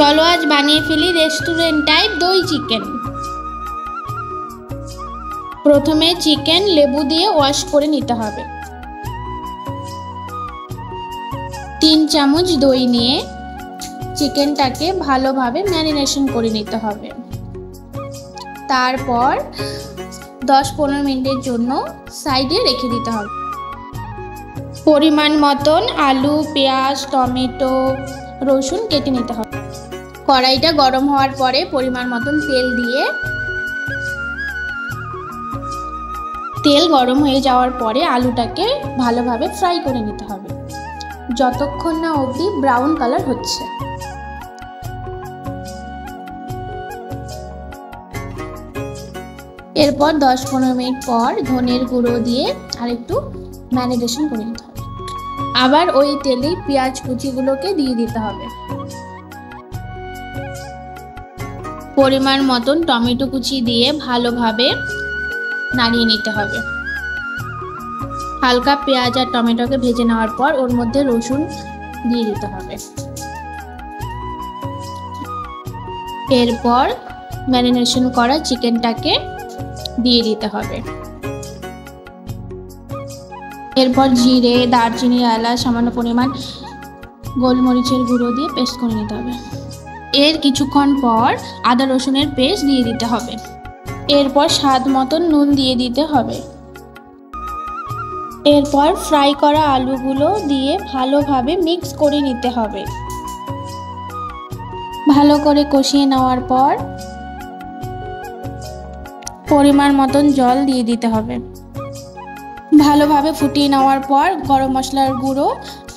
চলো আজ বানিয়ে ফেলি রেস্টুরেন্ট টাইপ দই চিকেন। প্রথমে চিকেন লেবু দিয়ে ওয়াশ করে নিতে হবে। 3 চামচ দই নিয়ে চিকেনটাকে ভালোভাবে ম্যারিনেশন করে নিতে হবে। তারপর 10-15 মিনিটের জন্য সাইডে রেখে দিতে হবে। পরিমাণ মতন আলু, পেঁয়াজ, টমেটো, রসুন কেটে নিতে হবে। কড়াইটা গরম হওয়ার পরে পরিমাণ মতন তেল দিয়ে তেল গরম হয়ে যাওয়ার পরে আলুটাকে ভালোভাবে ফ্রাই করে নিতে হবে যতক্ষণ না অবধি ব্রাউন কালার হচ্ছে। এরপর 10-15 মিনিট পর ধনের গুঁড়ো দিয়ে আরেকটু ম্যারিনেশন করে নিতে হবে। আবার ওই তেলে পেঁয়াজ কুচিগুলোকে দিয়ে দিতে হবে। পরিমাণ মতন টমেটো কুচি দিয়ে ভালোভাবে নাড়িয়ে নিতে হবে। হালকা পেঁয়াজ আর টমেটোকে ভেজে নেওয়ার পর ওর মধ্যে রসুন দিয়ে দিতে হবে। এরপর ম্যারিনেশন করা চিকেনটাকে দিয়ে দিতে হবে। এরপর জিরে, দারচিনি, এলাচ, সামান্য পরিমাণ গোলমরিচের গুঁড়ো দিয়ে পেস্ট করে নিতে হবে। এর কিছুক্ষণ পর আদা রসুনের পেস্ট দিয়ে দিতে হবে। এরপর স্বাদ মতন নুন দিয়ে দিতে হবে। এরপর ফ্রাই করা আলুগুলো দিয়ে ভালোভাবে মিক্স করে নিতে হবে। ভালো করে কষিয়ে নেওয়ার পর পরিমাণ মতন জল দিয়ে দিতে হবে। ভালোভাবে ফুটিয়ে নেওয়ার পর গরম মশলার গুঁড়ো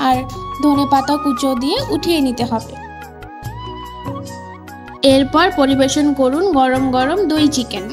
আর ধনেপাতা কুচো দিয়ে উঠিয়ে নিতে হবে। এরপর পরিবেশন করুন গরম গরম দই চিকেন।